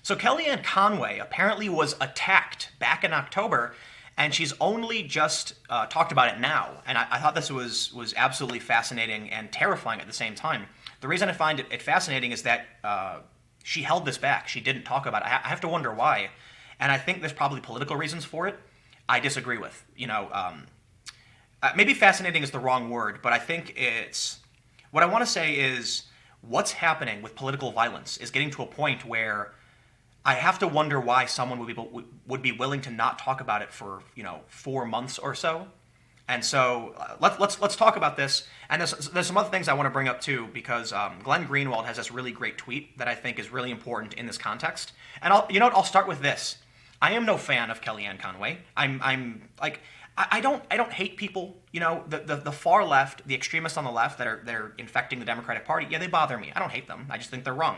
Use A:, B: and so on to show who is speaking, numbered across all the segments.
A: So Kellyanne Conway apparently was attacked back in October, and she's only just talked about it now. And I thought this was absolutely fascinating and terrifying at the same time. The reason I find it fascinating is that she held this back. She didn't talk about it. I have to wonder why. And I think there's probably political reasons for it. I disagree with. Maybe fascinating is the wrong word, but I think it's... What I want to say is what's happening with political violence is getting to a point where I have to wonder why someone would be willing to not talk about it for 4 months or so. And so let's talk about this. And there's some other things I want to bring up too, because Glenn Greenwald has this really great tweet that I think is really important in this context. And I'll start with this. I am no fan of Kellyanne Conway. I don't hate people. The far left, the extremists on the left that are infecting the Democratic Party. Yeah, they bother me. I don't hate them. I just think they're wrong.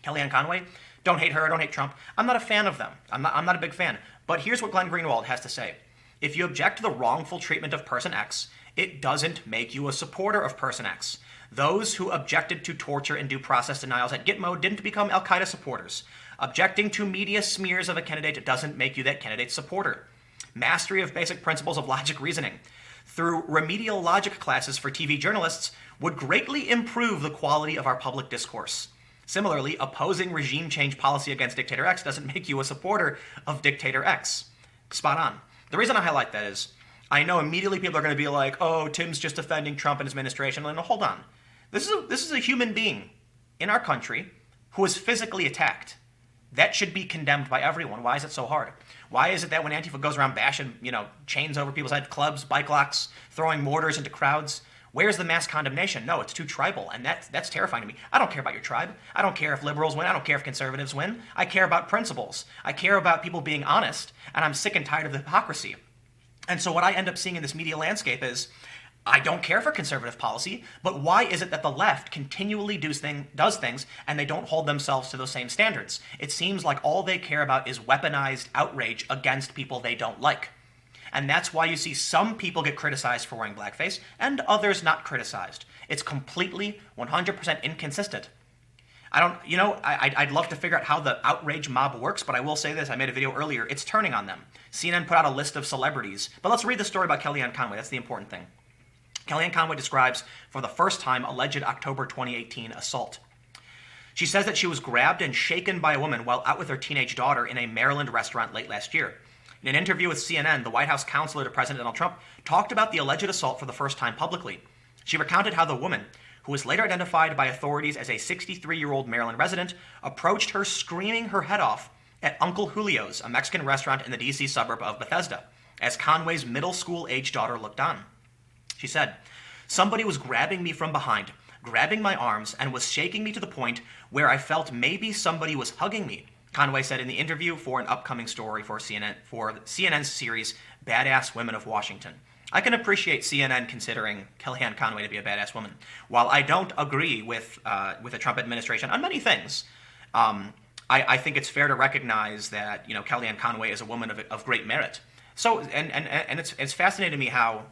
A: Kellyanne Conway, don't hate her. I don't hate Trump. I'm not a fan of them. I'm not a big fan. But here's what Glenn Greenwald has to say. If you object to the wrongful treatment of person X, it doesn't make you a supporter of person X. Those who objected to torture and due process denials at Gitmo didn't become Al-Qaeda supporters. Objecting to media smears of a candidate doesn't make you that candidate's supporter. Mastery of basic principles of logic reasoning through remedial logic classes for TV journalists would greatly improve the quality of our public discourse. Similarly, opposing regime change policy against Dictator X doesn't make you a supporter of Dictator X. Spot on. The reason I highlight that is I know immediately people are going to be like, oh, Tim's just defending Trump and his administration. No, hold on. This is a human being in our country who is physically attacked. That should be condemned by everyone. Why is it so hard? Why is it that when Antifa goes around bashing, chains over people's head, clubs, bike locks, throwing mortars into crowds, where's the mass condemnation? No, it's too tribal, and that's terrifying to me. I don't care about your tribe. I don't care if liberals win. I don't care if conservatives win. I care about principles. I care about people being honest, and I'm sick and tired of the hypocrisy. And so what I end up seeing in this media landscape is I don't care for conservative policy, but why is it that the left continually does things and they don't hold themselves to those same standards? It seems like all they care about is weaponized outrage against people they don't like. And that's why you see some people get criticized for wearing blackface and others not criticized. It's completely 100% inconsistent. I'd love to figure out how the outrage mob works, but I will say this. I made a video earlier. It's turning on them. CNN put out a list of celebrities. But let's read the story about Kellyanne Conway. That's the important thing. Kellyanne Conway describes, for the first time, alleged October 2018 assault. She says that she was grabbed and shaken by a woman while out with her teenage daughter in a Maryland restaurant late last year. In an interview with CNN, the White House counselor to President Donald Trump talked about the alleged assault for the first time publicly. She recounted how the woman, who was later identified by authorities as a 63-year-old Maryland resident, approached her screaming her head off at Uncle Julio's, a Mexican restaurant in the D.C. suburb of Bethesda, as Conway's middle school-age daughter looked on. She said, "Somebody was grabbing me from behind, grabbing my arms, and was shaking me to the point where I felt maybe somebody was hugging me," Conway said in the interview for an upcoming story for CNN's series Badass Women of Washington. I can appreciate CNN considering Kellyanne Conway to be a badass woman. While I don't agree with the Trump administration on many things, I think it's fair to recognize that Kellyanne Conway is a woman of great merit. So and it's fascinating to me how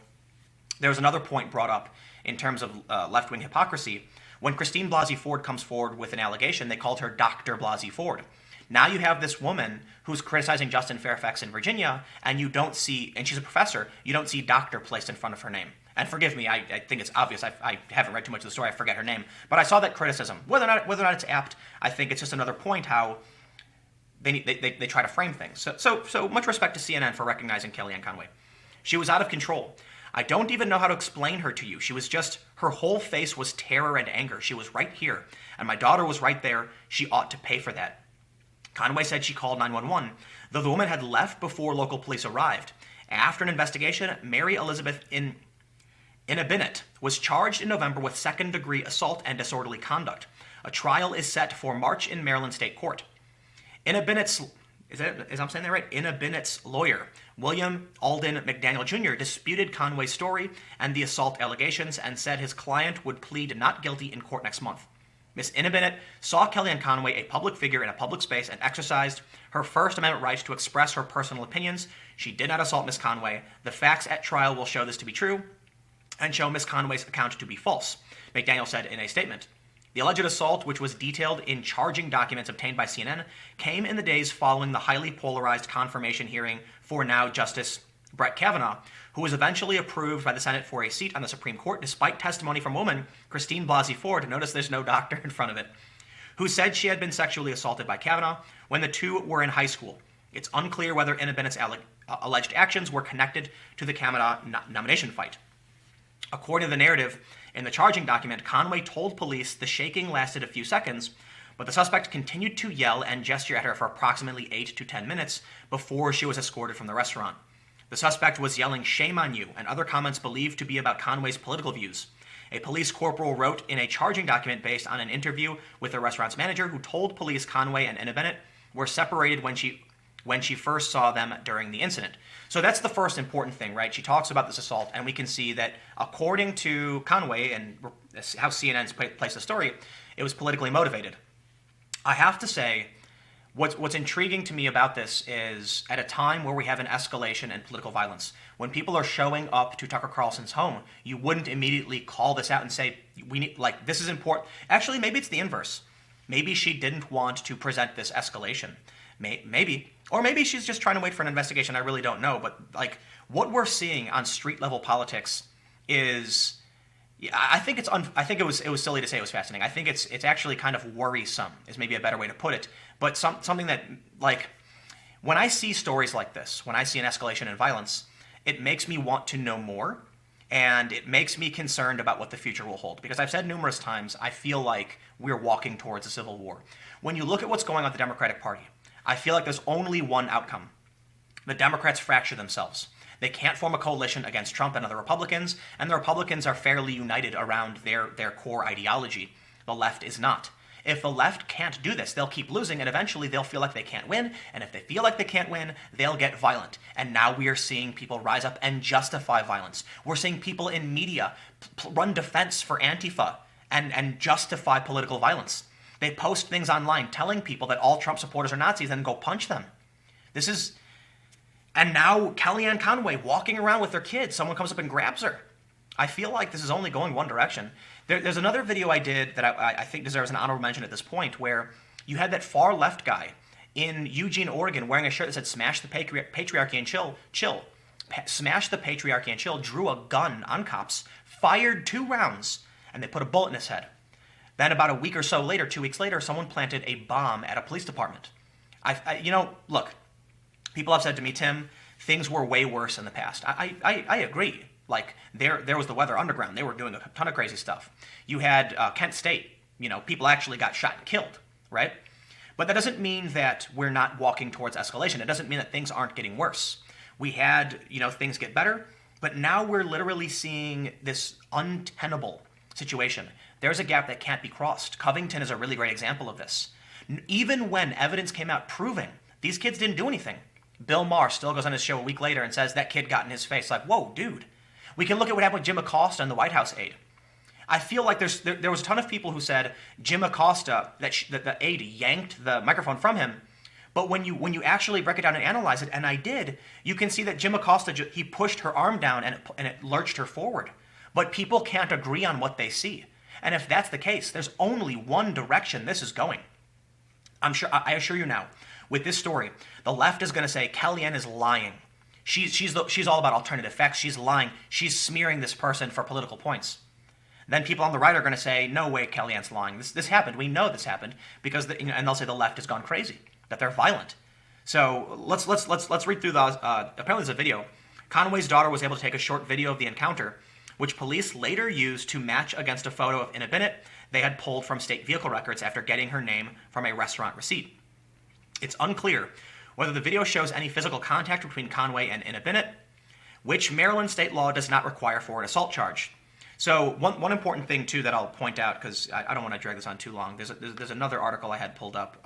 A: there was another point brought up in terms of left-wing hypocrisy. When Christine Blasey Ford comes forward with an allegation, they called her Dr. Blasey Ford. Now you have this woman who's criticizing Justin Fairfax in Virginia, and you don't see, and she's a professor, you don't see doctor placed in front of her name. And forgive me, I think it's obvious. I haven't read too much of the story. I forget her name. But I saw that criticism. Whether or not it's apt, I think it's just another point how they try to frame things. So much respect to CNN for recognizing Kellyanne Conway. She was out of control. I don't even know how to explain her to you. Her whole face was terror and anger. She was right here. And my daughter was right there. She ought to pay for that. Conway said she called 911, though the woman had left before local police arrived. After an investigation, Mary Elizabeth Inabinet was charged in November with second-degree assault and disorderly conduct. A trial is set for March in Maryland State Court. Inabinet's lawyer, William Alden McDaniel Jr., disputed Conway's story and the assault allegations and said his client would plead not guilty in court next month. Ms. Inabinet saw Kellyanne Conway a public figure in a public space and exercised her First Amendment right to express her personal opinions. She did not assault Ms. Conway. The facts at trial will show this to be true and show Ms. Conway's account to be false, McDaniel said in a statement. The alleged assault, which was detailed in charging documents obtained by CNN, came in the days following the highly polarized confirmation hearing for now Justice Brett Kavanaugh, who was eventually approved by the Senate for a seat on the Supreme Court, despite testimony from woman Christine Blasey Ford, notice there's no doctor in front of it, who said she had been sexually assaulted by Kavanaugh when the two were in high school. It's unclear whether Anna Bennett's alleged actions were connected to the Kavanaugh nomination fight. According to the narrative in the charging document, Conway told police the shaking lasted a few seconds, but the suspect continued to yell and gesture at her for approximately 8 to 10 minutes before she was escorted from the restaurant. The suspect was yelling "shame on you" and other comments believed to be about Conway's political views. A police corporal wrote in a charging document based on an interview with the restaurant's manager, who told police Conway and Anna Bennett were separated when she first saw them during the incident. So that's the first important thing, right? She talks about this assault, and we can see that according to Conway and how CNN's placed the story, it was politically motivated. I have to say, what's intriguing to me about this is at a time where we have an escalation in political violence, when people are showing up to Tucker Carlson's home, you wouldn't immediately call this out and say, we need, like, this is important. Actually, maybe it's the inverse. Maybe she didn't want to present this escalation. Maybe. Or maybe she's just trying to wait for an investigation. I really don't know. But, like, what we're seeing on street-level politics is... I think it was silly to say it was fascinating. I think it's actually kind of worrisome, is maybe a better way to put it. But something that, like, when I see stories like this, when I see an escalation in violence, it makes me want to know more, and it makes me concerned about what the future will hold. Because I've said numerous times, I feel like we're walking towards a civil war. When you look at what's going on with the Democratic Party, I feel like there's only one outcome. The Democrats fracture themselves. They can't form a coalition against Trump and other Republicans, and the Republicans are fairly united around their core ideology. The left is not. If the left can't do this, they'll keep losing, and eventually they'll feel like they can't win, and if they feel like they can't win, they'll get violent. And now we are seeing people rise up and justify violence. We're seeing people in media run defense for Antifa and justify political violence. They post things online telling people that all Trump supporters are Nazis and go punch them. And now Kellyanne Conway walking around with her kids. Someone comes up and grabs her. I feel like this is only going one direction. There's another video I did that I think deserves an honorable mention at this point, where you had that far left guy in Eugene, Oregon, wearing a shirt that said "Smash the patriarchy and chill." Smash the patriarchy and chill, drew a gun on cops, fired 2 rounds, and they put a bullet in his head. Then about a week or so later, 2 weeks later, someone planted a bomb at a police department. Look, people have said to me, Tim, things were way worse in the past. I agree. Like, there was the Weather Underground. They were doing a ton of crazy stuff. You had Kent State. People actually got shot and killed, right? But that doesn't mean that we're not walking towards escalation. It doesn't mean that things aren't getting worse. We had, things get better, but now we're literally seeing this untenable situation. There's a gap that can't be crossed. Covington is a really great example of this. Even when evidence came out proving these kids didn't do anything, Bill Maher still goes on his show a week later and says that kid got in his face. Like, whoa, dude. We can look at what happened with Jim Acosta and the White House aide. I feel like there was a ton of people who said Jim Acosta, that the aide yanked the microphone from him. But when you actually break it down and analyze it, and I did, you can see that Jim Acosta, he pushed her arm down and it lurched her forward. But people can't agree on what they see. And if that's the case, there's only one direction this is going. I assure you now, with this story, the left is going to say Kellyanne is lying. She's all about alternative facts. She's lying. She's smearing this person for political points. Then people on the right are going to say, no way, Kellyanne's lying. This happened. We know this happened because and they'll say the left has gone crazy, that they're violent. So let's read through those. Apparently, there's a video. Conway's daughter was able to take a short video of the encounter, which police later used to match against a photo of Anna Bennett they had pulled from state vehicle records after getting her name from a restaurant receipt. It's unclear whether the video shows any physical contact between Conway and Anna Bennett, which Maryland state law does not require for an assault charge. So one important thing, too, that I'll point out, because I don't want to drag this on too long, there's another article I had pulled up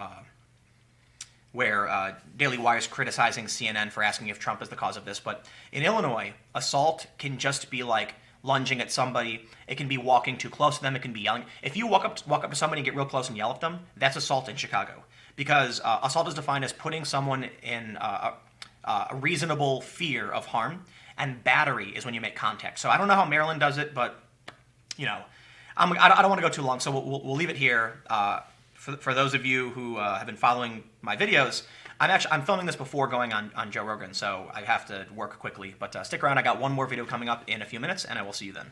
A: where Daily Wire is criticizing CNN for asking if Trump is the cause of this. But in Illinois, assault can just be like lunging at somebody. It can be walking too close to them. It can be yelling. If you walk up to somebody and get real close and yell at them, that's assault in Chicago. Because assault is defined as putting someone in a reasonable fear of harm, and battery is when you make contact. So I don't know how Maryland does it, but, I don't want to go too long, so we'll leave it here. For those of you who have been following my videos, I'm filming this before going on Joe Rogan, so I have to work quickly. But stick around. I got one more video coming up in a few minutes, and I will see you then.